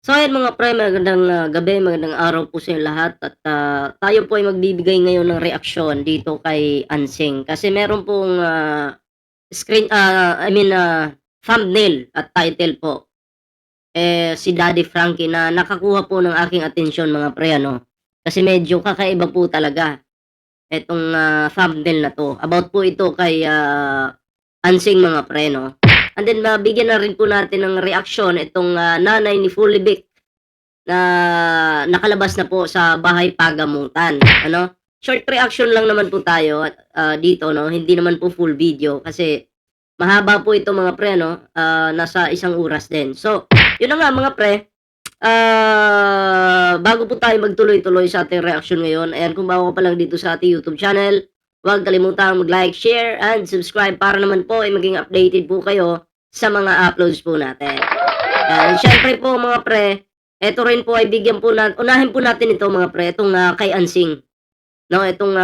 So ayan mga pre, magandang, gabi, magandang araw po sa inyong lahat at, tayo po ay magbibigay ngayon ng reaksyon dito kay Anseng. Kasi meron pong, thumbnail at title po, si Daddy Frankie na nakakuha po ng aking atensyon mga pre ano. Kasi medyo kakaiba po talaga itong, thumbnail na 'to. About po ito kay, Anseng mga pre 'no. And then, bigyan na rin po natin ng reaksyon itong, nanay ni Fully Vic na nakalabas na po sa Bahay Pagamutan, ano. Short reaction lang naman po tayo at, dito 'no, hindi naman po full video kasi mahaba po ito mga pre ano, nasa 1 oras din. So, yun na nga mga pre, bago po tayo magtuloy-tuloy sa ating reaksyon ngayon, ayan kung bago ka pa lang dito sa ating YouTube channel, huwag kalimutang mag-like, share, and subscribe para naman po ay maging updated po kayo sa mga uploads po natin. And siyempre po mga pre, eto rin po ay bigyan po unahin po natin ito mga pre, itong, kay Ansing, 'no, itong,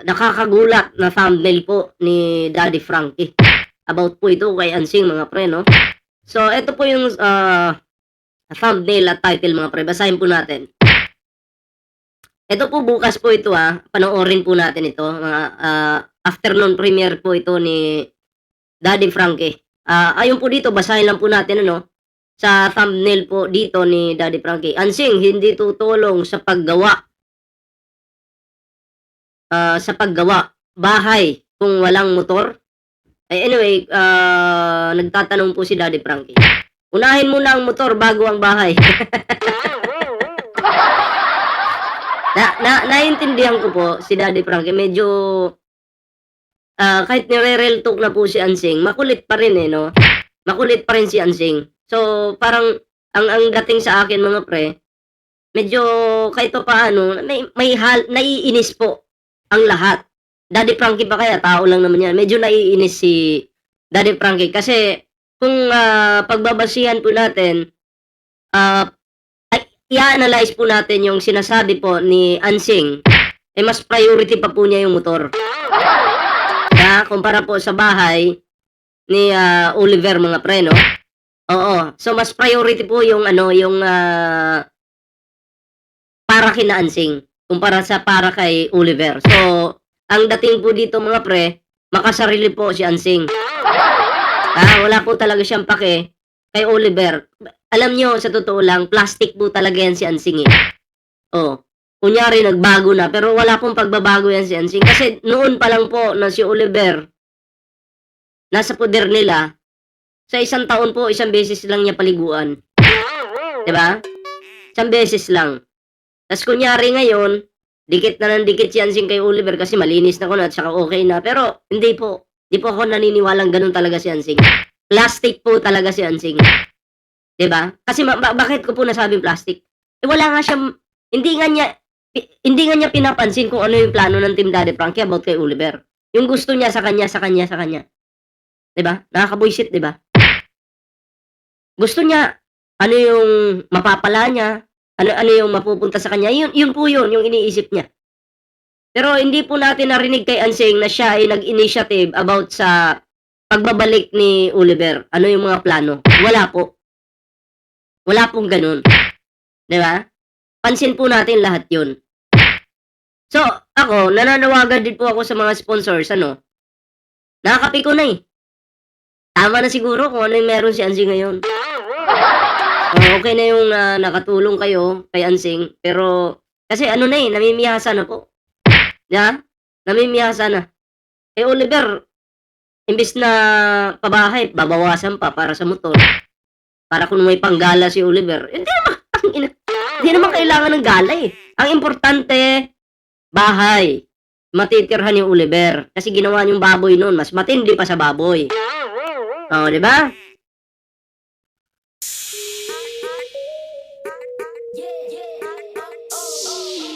nakakagulat na thumbnail po ni Daddy Frankie. About po ito kay Ansing mga pre 'no. So eto po yung, thumbnail at title mga pre, basahin po natin. Eto po bukas po ito, panoorin po natin ito mga, afternoon premiere po ito ni Daddy Frankie. Ayon po dito basahin lang po natin ano, sa thumbnail po dito ni Daddy Frankie, "Ansing hindi tutulong sa paggawa bahay kung walang motor." Anyway, nagtatanong po si Daddy Frankie, "Unahin muna ang motor bago ang bahay." Naiintindihan ko po si Daddy Frankie medyo, kahit nire-real talk na po si Ansing, makulit pa rin, 'no? Makulit pa rin si Ansing. So, parang ang dating sa akin mga pre, medyo kahit papaano naiinis po ang lahat. Daddy Frankie pa kaya tao lang naman 'yan. Medyo naiinis si Daddy Frankie kasi kung, pagbabasihan po natin, ah, ay i-a-analyze po natin yung sinasabi po ni Ansing, mas priority pa po niya yung motor. Kumpara po sa bahay ni, Oliver mga pre 'no? Oo. So, mas priority po yung ano, yung, para kina Ansing kumpara sa para kay Oliver. So, ang dating po dito mga pre, makasarili po si Ansing. Wala po talaga siyang pake kay Oliver. Alam niyo sa totoo lang, plastic po talaga yan si Ansing, eh. Oh, kunyari nagbago na, pero wala pong pagbabago yan si Ansing. Kasi noon pa lang po na si Oliver nasa poder nila, sa 1 taon po, 1 beses lang niya paliguan. 'Di ba? 1 beses lang. Tas kunyari ngayon, dikit na ng dikit si Ansing kay Oliver kasi malinis na ko na at saka okey na. Pero hindi po, 'di po ako naniniwalang gano'n talaga si Ansing. Plastic po talaga si Ansing, 'di ba? Kasi bakit ko po nasabing plastic? Wala nga siyang hindi nga niya pinapansin kung ano yung plano ng Team Daddy Frankie about kay Oliver. Yung gusto niya sa kanya, sa kanya, sa kanya. 'Di ba? Nakakabwisit, 'di ba? Gusto niya ano yung mapapala niya, ano yung mapupunta sa kanya, yun po yun, yung iniisip niya. Pero hindi po natin narinig kay Anseng na siya ay nag-initiative about sa pagbabalik ni Oliver. Ano yung mga plano? Wala po. Wala pong gano'n, 'di ba? Pansin po natin lahat yun. So, ako nananawagan din po ako sa mga sponsors ano, nakakapi ko na, eh. Tama na siguro kung ano yung meron si Anseng ngayon. Okey na yung, nakatulong kayo kay Anseng, pero kasi ano na, namimiyasa na po, 'di ba? Namimiyasa na. Eh, Oliver imbes na pabahay babawasan pa para sa motor, para kung may panggala si Oliver, hindi naman tangina, hindi naman kailangan ng gala, eh. Ang importante, bahay, matitirhan ni Oliver kasi ginawa niyong baboy nun mas matindi pa sa baboy. Oh, 'di ba?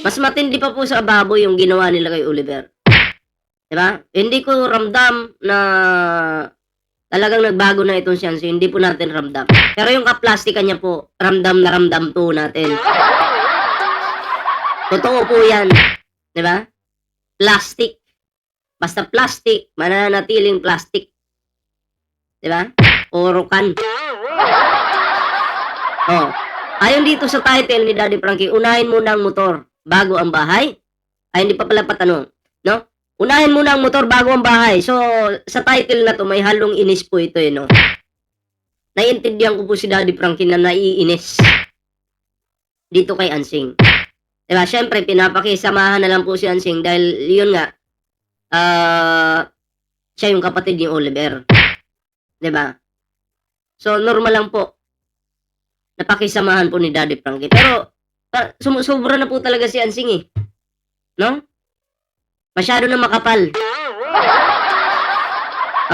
Mas matindi pa po sa baboy yung ginawa nila kay Oliver, 'di ba? Hindi ko ramdam na talagang nagbago na itong si Anseng, hindi po natin ramdam. Pero yung kaplastikan niya po, ramdam na ramdam po natin. Totoo po 'yan, 'di ba? Plastic, basta plastic, mananatiling plastic, 'di ba? Puro can. Oh, ayon dito sa title ni Daddy Frankie, unahin muna ang motor bago ang bahay. Ay, hindi pa pala patanong, no? Unahin muna ang motor bago ang bahay. So, sa title na to, may halong inis po ito, no? Naiintindihan ko po si Daddy Frankie na naiinis dito kay Ansing. Diba? Siyempre, pinapakisamahan na lang po si Ansing dahil yun nga, siya yung kapatid ni Oliver. Diba? So, normal lang po. Napakisamahan po ni Daddy Frankie. Pero, sumusubra na po talaga si Ansing eh. No? Masyado na makapal.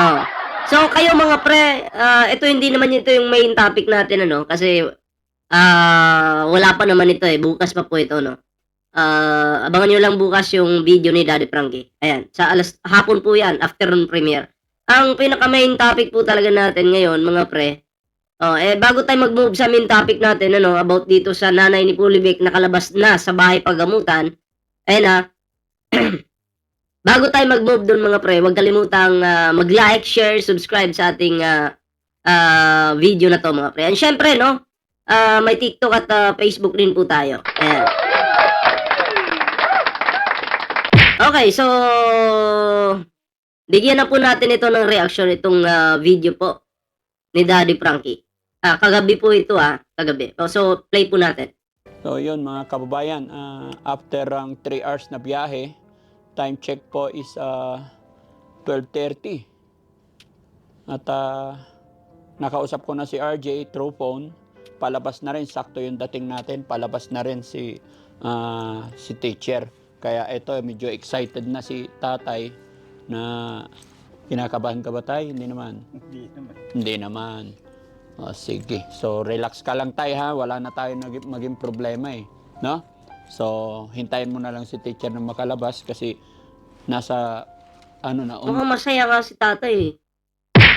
Oh. So, kayo mga pre, ito hindi naman ito yung main topic natin, ano? Kasi, wala pa naman ito eh. Bukas pa po ito, no? Abangan nyo lang bukas yung video ni Daddy Frankie. Ayan. Sa hapon po yan, afternoon premiere. Ang pinaka main topic po talaga natin ngayon, mga pre, bago tayo mag-move sa main topic natin, ano, about dito sa nanay ni Pulibek na kalabas na sa bahay paggamutan, ayun na, bago tayo mag-move doon mga pre, huwag kalimutang mag-like, share, subscribe sa ating video na to mga pre. And syempre, no, may TikTok at Facebook din po tayo. Ayan. Okay, so bigyan na po natin ito ng reaction itong video po ni Daddy Frankie. Kagabi po ito kagabi. So play po natin. So yun mga kababayan, after ang 3 hours na biyahe, time check po is 12:30. At nakausap ko na si RJ through phone. Palabas na rin, sakto yung dating natin, palabas na rin si teacher. Kaya ito, medyo excited na si tatay na kinakabahan ka ba tayo? Hindi naman. Hindi naman. O, sige. So, relax ka lang tayo ha. Wala na tayo maging problema eh. No? So, hintayin mo na lang si teacher na makalabas kasi nasa, Mukhang masaya nga si tatay eh.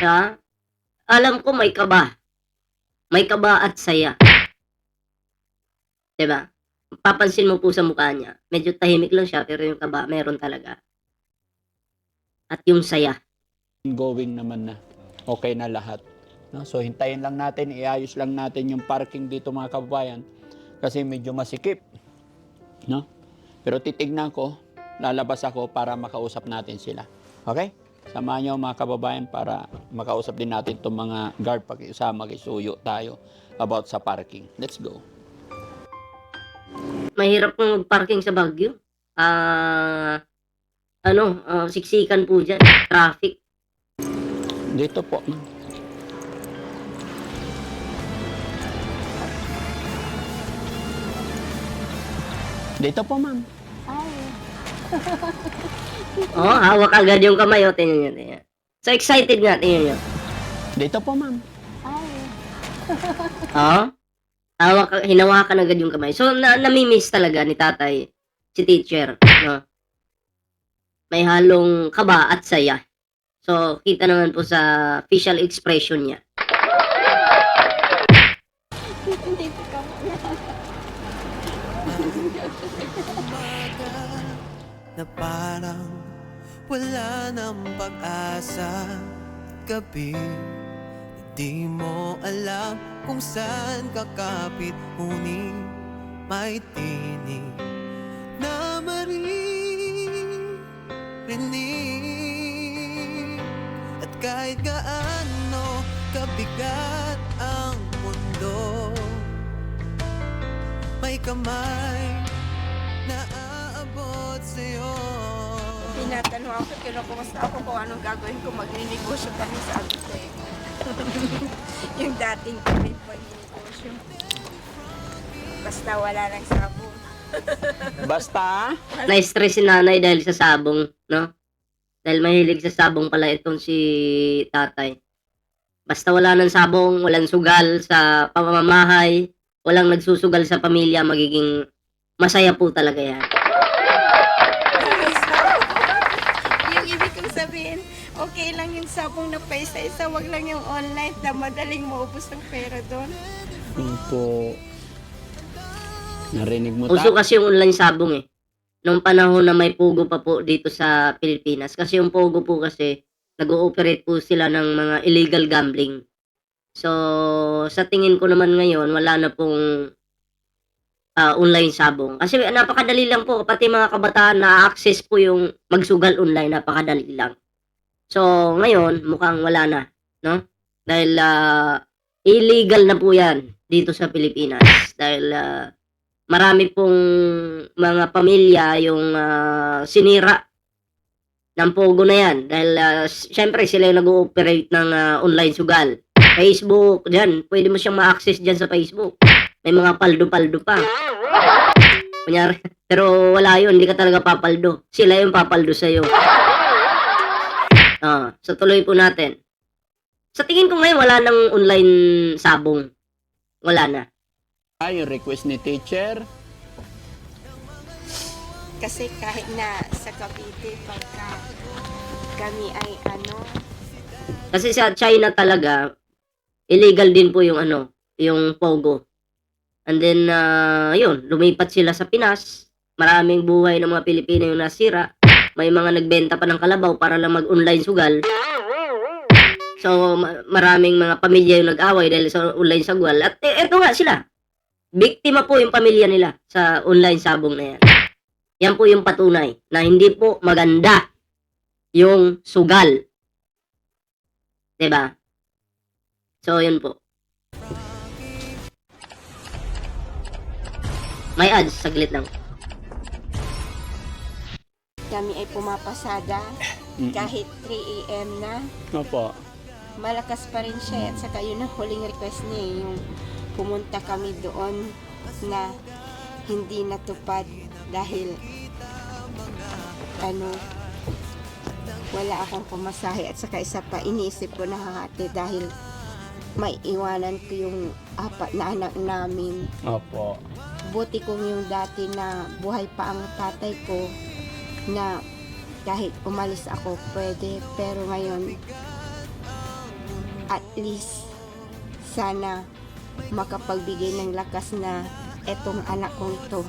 Ha? Alam ko may kaba. May kaba at saya. Diba? Papansin mo po sa mukha niya. Medyo tahimik lang siya pero yung kaba meron talaga. At yung saya. Going naman na. Okay na lahat. No? So hintayin lang natin, iayos lang natin yung parking dito mga kababayan kasi medyo masikip. No? Pero titignan ko, lalabas ako para makausap natin sila. Okay? Samahan niyo mga kababayan para makausap din natin itong mga guard pag-isama, mag-isuyo tayo about sa parking. Let's go. Mahirap kung mag-parking sa Baguio. Siksikan po dyan. Traffic. Dito po. Dito po, ma'am. Hawak agad yung kamay. Tingnan nyo. So excited nga. Tingnan nyo. Dito po, ma'am. Hinawakan agad yung kamay. So, namimiss talaga ni tatay si teacher, no? May halong kaba at saya. So, kita naman po sa facial expression niya. Na parang wala ng pag-asa gabi. Di mo alam kung saan kakapit, ngunit may tinig na maririnig. At kahit gaano kabigat ang mundo, may kamay na aabot sa'yo. Tinatanong ako, kinukumusta ako kung anong gagawin ko, magninegosyo kami sa Agustin. Yung dating kami pag-negosyo. Basta wala lang sabong. Basta? Na-stress si nanay dahil sa sabong, no? Dahil mahilig sa sabong pala itong si tatay. Basta wala ng sabong, walang sugal sa pamamahay, walang nagsusugal sa pamilya, magiging masaya po talaga yan. Yung ibig kong sabihin, okay lang yung sabong na pa isa-isa, wag lang yung online na madaling maubos ng pera doon. Po. Narinig mo Uso kasi yung online sabong eh. Nung panahon na may Pogo pa po dito sa Pilipinas. Kasi yung Pogo po kasi, nag-ooperate po sila ng mga illegal gambling. So, sa tingin ko naman ngayon wala na pong, online sabong. Kasi napakadali lang po, pati mga kabataan naa-access po yung magsugal online, napakadali lang. So, ngayon mukhang wala na, 'no? Dahil, illegal na po 'yan dito sa Pilipinas. Dahil, marami pong mga pamilya yung, sinira ng pogo na 'yan. Dahil, siyempre sila yung nag-ooperate ng, online sugal. Facebook, diyan, pwede mo siyang ma-access diyan sa Facebook. May mga paldo-paldo pa. Kunyari pero wala yun, hindi ka talaga papaldo. Sila yung papaldo sa'yo. So tuloy po natin. Sa tingin ko ngayon wala ng online sabong. Wala na. Yung request ni teacher. Kasi kahit na sa Cavite, pagka kami ay Kasi sa China talaga, illegal din po yung yung pogo. And then, yun, lumipat sila sa Pinas. Maraming buhay ng mga Pilipino yung nasira. May mga nagbenta pa ng kalabaw para lang mag-online sugal. So, maraming mga pamilya yung nag-away dahil sa online sugal. At eto nga sila. Biktima po yung pamilya nila sa online sabong na yan. Yan po yung patunay na hindi po maganda yung sugal. 'Di ba? So, yun po. May ads, saglit lang. kami ay pumapasada kahit 3 a.m. na. Opo. Malakas pa rin siya at saka yun ang huling request niya, yung pumunta kami doon na hindi natupad dahil wala akong pamasahe at saka isa pa iniisip ko na hahati dahil may iwanan ko yung 4 na anak namin. Opo. Buti kong yung dati na buhay pa ang tatay ko na kahit umalis ako pwede, pero ngayon at least sana makapagbigay ng lakas na etong anak kong ito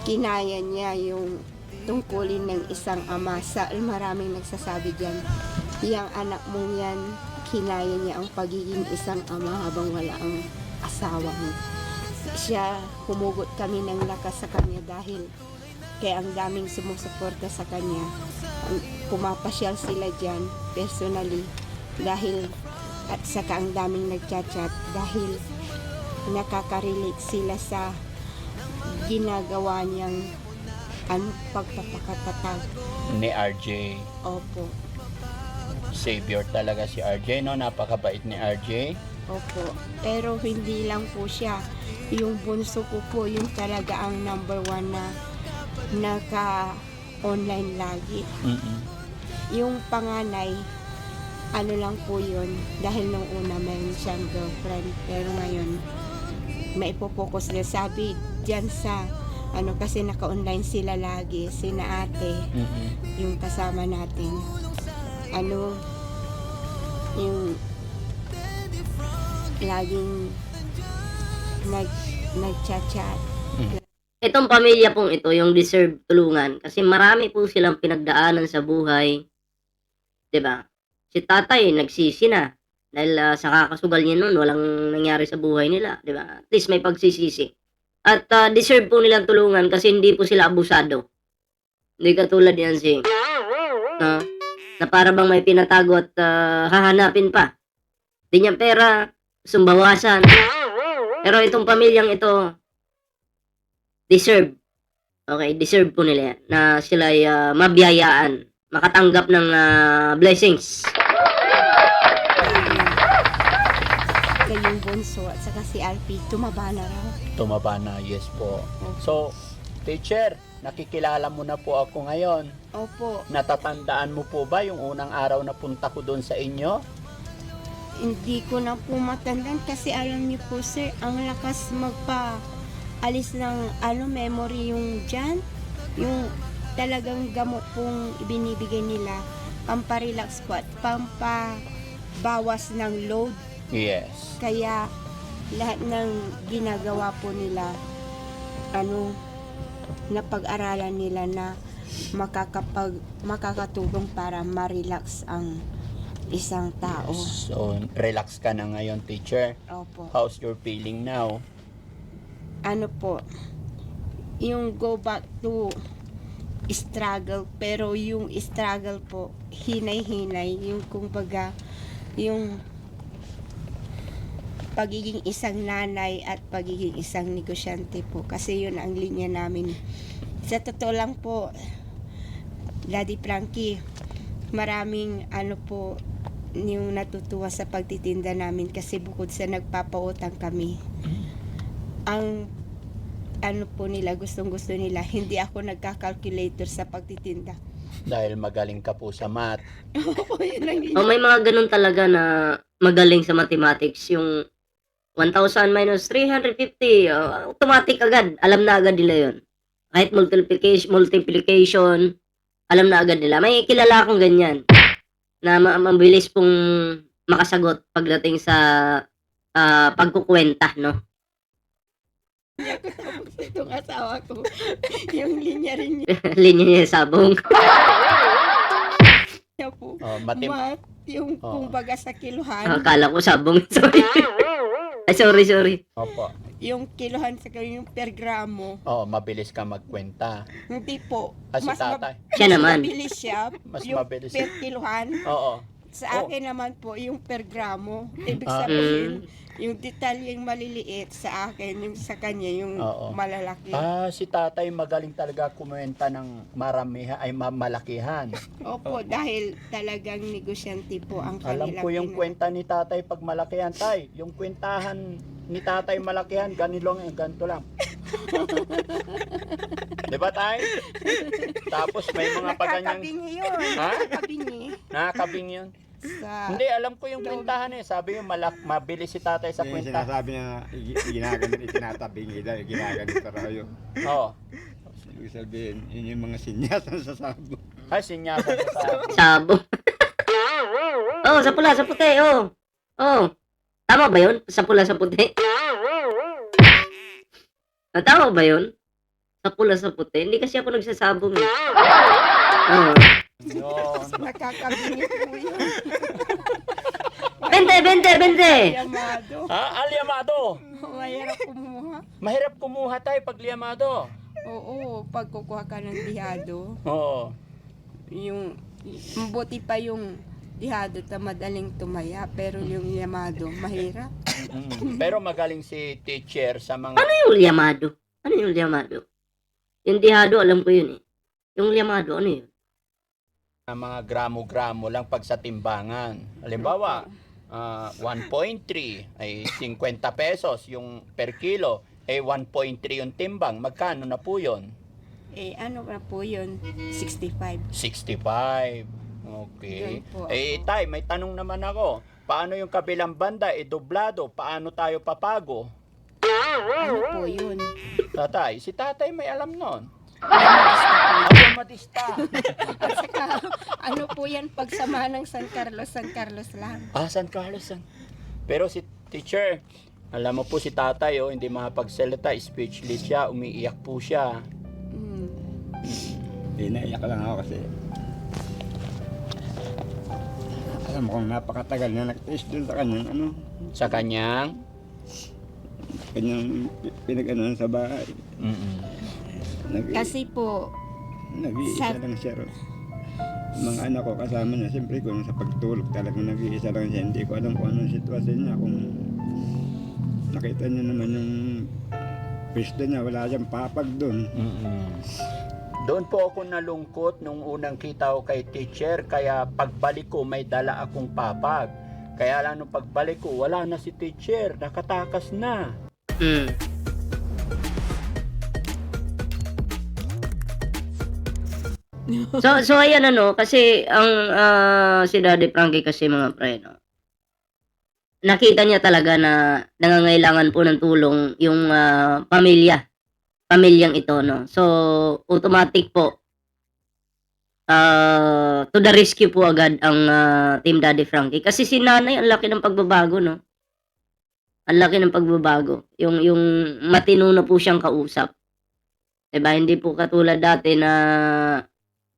kinaya niya yung tungkulin ng isang ama. Maraming nagsasabi dyan, yang anak mong yan kinaya niya ang pagiging isang ama habang wala ang asawa mo. Siya, humugot kami ng lakas sa kanya dahil kaya ang daming sumusuporta sa kanya. Pumapasyal sila dyan personally dahil at saka ang daming nagchat-chat dahil nakaka-relate sila sa ginagawa niyang pagpapakatatag. Ni RJ. Opo. Savior talaga si RJ, no? Napakabait ni RJ. Opo. Pero hindi lang po siya. Yung bunso ko po, yung talaga ang number 1 na naka-online lagi. Yung panganay, lang po yun, dahil nung una mayroon siyang girlfriend, pero ngayon may ipopokus na sabi dyan sa kasi naka-online sila lagi, sina ate, yung kasama natin, yung laging nag-chat-chat. Itong pamilya pong ito, yung deserve tulungan kasi marami po silang pinagdaanan sa buhay. 'Di ba? Si tatay nagsisi na dahil sa kakasugal niya noon walang nangyari sa buhay nila, 'di ba? At least may pagsisisi. At deserve po nilang tulungan kasi hindi po sila abusado. Hindi katulad yan na para bang may pinatago at hahanapin pa. Hindi niya pera, sumbawasan. Pero itong pamilyang ito, deserve. Okay, deserve po nila yan, na sila ay mabiyayaan, makatanggap ng blessings. Yung bunso at saka si RP, tumaba na raw. Tumaba na, yes po. So, teacher, nakikilala mo na po ako ngayon. Opo. Natatandaan mo po ba yung unang araw na punta ko doon sa inyo? Hindi ko na po matandaan kasi alam niyo po sir, ang lakas magpa-alis ng memory yung dyan. Yung talagang gamot pong ibinibigay nila, pamparelax po at pampabawas ng load. Yes. Kaya lahat ng ginagawa po nila, napag-aralan nila na makakatulong para ma-relax ang isang tao. So, relax ka na ngayon, teacher. Opo. How's your feeling now? Ano po, yung go back to struggle, pero yung struggle po, hinay-hinay, yung kumbaga, yung pagiging isang nanay at pagiging isang negosyante po. Kasi yun ang linya namin. Sa totoo lang po, Daddy Frankie, maraming ano po, yung natutuwa sa pagtitinda namin kasi bukod sa nagpapautang kami, ang ano po nila, gustong-gusto nila, hindi ako nagka-calculator sa pagtitinda. Dahil magaling ka po sa math. Yun ang Oh, may mga ganun talaga na magaling sa mathematics. Yung 1,000 minus 350, automatic agad. Alam na agad nila yun. Kahit multiplication, alam na agad nila. May kilala akong ganyan na mabilis pong makasagot pagdating sa pagkukwenta, no? itong asawa ko. Yung linya rin Linya niya sa sabong. niya po. Oh, Math, yung Oo. kumbaga sa kiluhan, Akala ko sabong. Sorry. Ay, sorry. Opo. yung kiluhan sa yung per gramo, Oh, mabilis ka magkwenta. hindi po. Ah, si tatay. Siya naman. Mabilis siya. Mas yung mabilis. per kiluhan. Oo. Sa Oh. akin naman po, yung per gramo. Ibig Ah. sabihin, yung detalyeng maliliit sa akin, yung sa kanya, yung Oo. malalaki. Si tatay magaling talaga kumenta ng maramihan ay malakihan. Opo, dahil talagang negosyante po ang Alam kanilang ko yung kwenta ni tatay pag malakihan, tay. Yung kwentahan ni tatay malakihan, ganito lang. Di ba, tay? Tapos may mga paganyang... Nakakabingi yun. Ha? Nakakabingi. Nakakabing yun. Sa... Hindi, alam ko yung kwentahan eh. Sabi yung mabilis si tatay sa Yung kwenta. sinasabi niya, ginaganit, itinatabing ila, ginaganit raw yun. Oo. Ibig sabihin, yun yung mga sinyas na sasabi. Ay, sinyasan ko sa... Sabong. Oh, sa pula, sa puti. Oh. Tama ba yun? Sa pula, sa puti. Tama ba yun? Sa pula, sa puti. Hindi kasi ako nagsasabong. Oh. Yun. Nakakabingi po yun. 20. Yamado. Alyamado. Mahirap kumuha. Mahirap kumuha tayo pag liyamado. Oo, pag kukuha ka ng dihado, Oo. yung mabuti pa yung dihado ta madaling tumaya, pero yung yamado mahirap. Pero magaling si teacher sa mga... Yung liyamado. Ano yung liyamado? Yung dihado, alam ko yun eh. Yung liyamado, ano yun? mga gramo-gramo lang pag sa timbangan. Halimbawa, 1.3 ay 50 pesos yung per kilo, 1.3 yung timbang. Magkano na po yun? Ano na po yun? 65. 65. Okay. Yun po. Tay, may tanong naman ako. Paano yung kabilang banda? Doblado. Paano tayo papago? Ano po yun? Tatay, si tatay may alam nun. Madista po. Madista. At saka, ano po yan, pagsama ng San Carlos lang. San Carlos. Pero si teacher, alam mo po si tatay, hindi makapagsalita, speechless siya, umiiyak po siya. Hindi, naiyak lang ako kasi alam mo kung napakatagal na nagtiis doon sa kanyang Sa kanyang? pinag-anuhan sa bahay. Kasi po, Nag-iisa lang siya ro. Mga anak ko kasama niya, siyempre kung sa pagtulog talagang nag-iisa lang siya. Hindi ko alam kung anong sitwasyon niya. Kung nakita niya naman yung pista niya, wala siyang papag doon. Doon po ako nalungkot nung unang kita ko kay teacher, kaya pagbalik ko may dala akong papag. Kaya lang nung pagbalik ko, wala na si teacher, nakatakas na. So ayan kasi ang si Daddy Frankie kasi mga pre, no? Nakita niya talaga na nangangailangan po ng tulong yung pamilyang ito, no? So automatic po to the rescue po agad ang Team Daddy Frankie kasi si Nanay ang laki ng pagbabago, no? Ang laki ng pagbabago. Yung matino na po siyang kausap. 'Di ba? Hindi po katulad dati na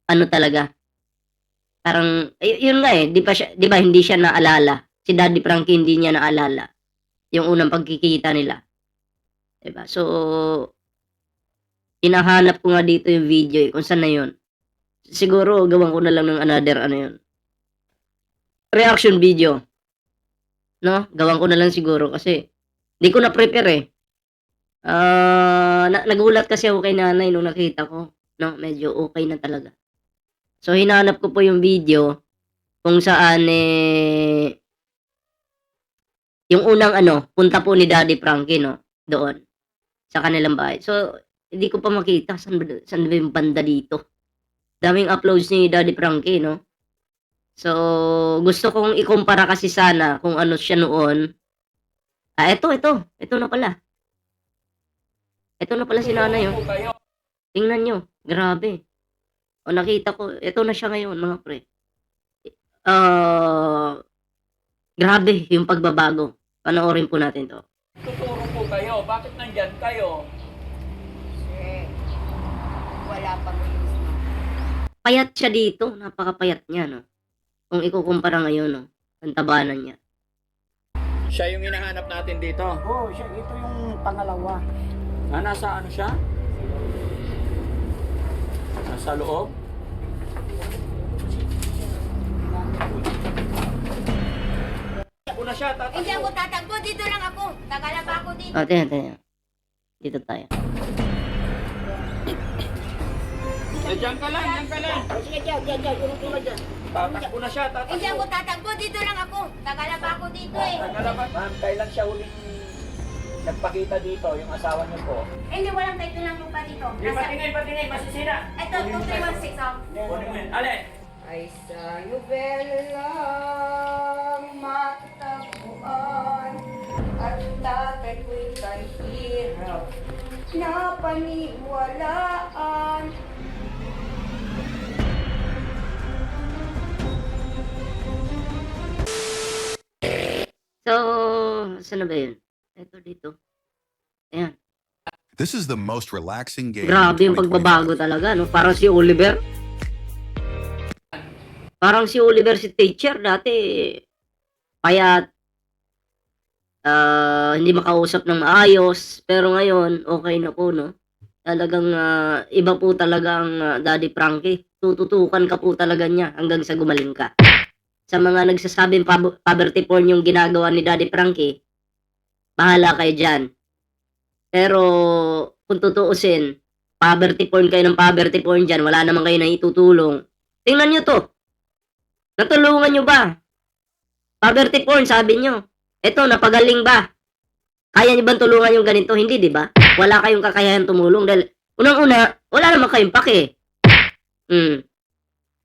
ano talaga, Parang yun nga eh, 'di ba hindi siya naalala. Si Daddy Frankie hindi niya naalala yung unang pagkikita nila, 'di ba? So, hinahanap ko nga dito yung video eh, kung saan na yun. Siguro gawan ko na lang ng another ano yun, reaction video, no? Gawan ko na lang siguro kasi hindi ko na-prepare eh. Nagulat kasi ako kay nanay nung nakita ko, no? Medyo okay na talaga. So, hinanap ko po yung video kung saan eh, yung unang ano, punta po ni Daddy Frankie, no? Doon, sa kanilang bahay. So, hindi ko pa makita saan ba yung banda dito. Daming uploads ni Daddy Frankie, no? So, gusto kong ikumpara kasi sana kung ano siya noon. Ito na pala. Ito na pala si nanay, oh. Tingnan nyo, grabe. O nakita ko, ito na siya ngayon, mga pre. Grabe yung pagbabago. Panoorin po natin to. Tuturo po kayo. Bakit nandyan kayo? Kasi wala pang news na. Payat siya dito, napakapayat niya, no? Kung ikukumpara ngayon, no? Ang tabanan niya. Siya yung hinahanap natin dito. Oo, siya, ito yung pangalawa. Nasa ano siya? Nasa loob? Ako na siya, tatakbo. Hindi ako tatakbo, dito lang ako. Tagala pa ako dito. Tingnan. Dito tayo. Diyan ka lang, diyan ka lang. Sige, dyan, urong ka dyan. Tatakbo na siya, Hindi ako tatakbo. tatakbo, dito lang ako. Tagala pa ako dito eh. Nagalabat, ma'am, kailan siya huling nagpakita dito, yung asawa niyo po? Hindi, walang tayo lang lupa dito. Patingin, masisira. Ito, 2316 oh. Kunin mo yun. Alin? Ay sa'yo belang matatabuan at tatay ko'y kahirap na paniwalaan. So, saan na ba yun? Ito dito. Ayan. This is the most relaxing game. Grabe in yung 2025. pagbabago talaga, no? Parang si Oliver. Parang si Oliver si teacher dati. Payat. Hindi makausap ng maayos. Pero ngayon, okay na po, no? Talagang iba po talaga ang Daddy Frankie. Tututukan ka po talaga niya hanggang sa gumaling ka. Sa mga nagsasabing poverty porn yung ginagawa ni Daddy Frankie, bahala kayo dyan. Pero kung tutuusin, poverty porn kayo ng poverty porn dyan, wala naman kayo na itutulong. Tingnan nyo to. Natulungan nyo ba? Poverty porn, sabi nyo. Eto, napagaling ba? Kaya nyo bang tulungan yung ganito? Hindi, di ba? Wala kayong kakayahan tumulong dahil unang-una, wala naman kayong pake.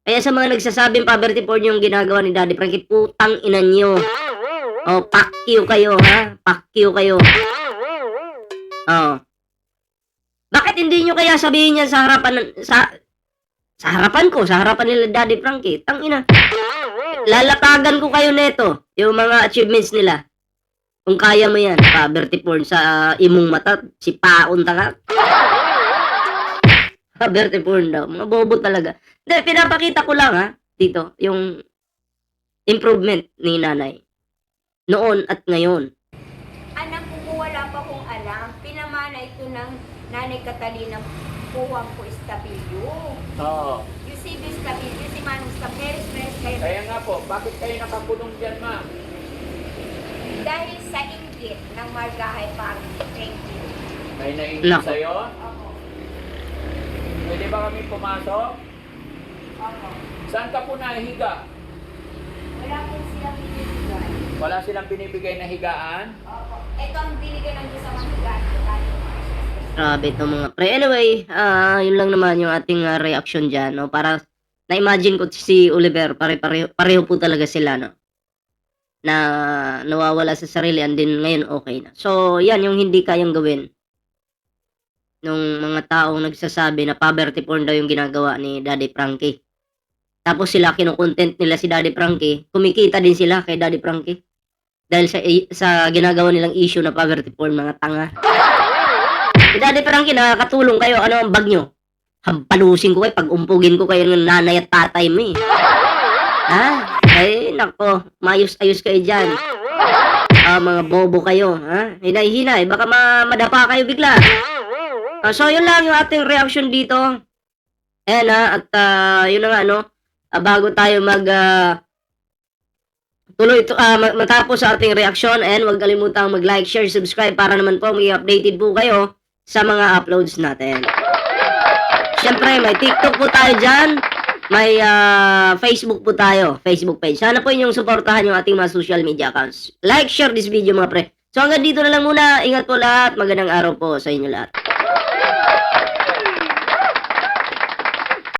Kaya sa mga nagsasabing poverty porn yung ginagawa ni Daddy Frankie, putang ina nyo. O, pakyo kayo, ha? Pakyo kayo. Bakit hindi nyo kaya sabihin yan sa harapan sa harapan ko, sa harapan nila Daddy Frankie? Tangina. Lalatagan ko kayo neto, yung mga achievements nila. Kung kaya mo yan, poverty porn sa imong mata, si Paon ka. Poverty porn daw, mga bobo talaga. Hindi, pinapakita ko lang ha, dito, yung improvement ni nanay. Noon at ngayon. Anak ko, wala pa kong alam. Pinamana ito ng Nanay Catalina Puwang ko Estabilyo. Oo. You see this Estabilyo, si Manong Estabilyo, kayo. Kaya nga po, bakit kayo nakakulong dyan, ma'am? Dahil sa inggit ng Margahay Park. Thank you. May naingit Nako. sa'yo? Opo. Pwede ba kami pumasok? Opo. Saan ka po nahihiga? Wala po silang binibigay. Wala silang binibigay na higaan? Opo. Ito ang binigay ng Diyos sa mga higaan. Grabe ito mga pre. Anyway, yun lang naman yung ating reaction dyan, no? Para na-imagine ko si Oliver, pareho po talaga sila, no? Na nawawala sa sarili and then ngayon okay na. So, yan yung hindi kayang gawin nung mga taong nagsasabi na poverty porn daw yung ginagawa ni Daddy Frankie. Tapos sila, kinukontent nila si Daddy Frankie. Kumikita din sila kay Daddy Frankie. Dahil sa ginagawa nilang issue na poverty porn, mga tanga. Si Daddy Frankie, nakakatulong kayo. Ano ang bag nyo? Hampalusin ko kayo, pag umpugin ko kayo ng nanay at tatay mo eh. Ha? Ay, nako, mayos-ayos kayo dyan. Mga bobo kayo, ha? Hinay-hinay, baka madapa kayo bigla. So, yun lang yung ating reaction dito. Ayan at yun na nga, no? Bago tayo matapos sa ating reaction, and huwag kalimutang mag-like, share, subscribe para naman po maging updated po kayo sa mga uploads natin. Siyempre, may TikTok po tayo dyan. May Facebook po tayo, Facebook page. Sana po inyong suportahan yung ating mga social media accounts. Like, share this video mga pre. So hanggang dito na lang muna. Ingat po lahat. Magandang araw po sa inyo lahat.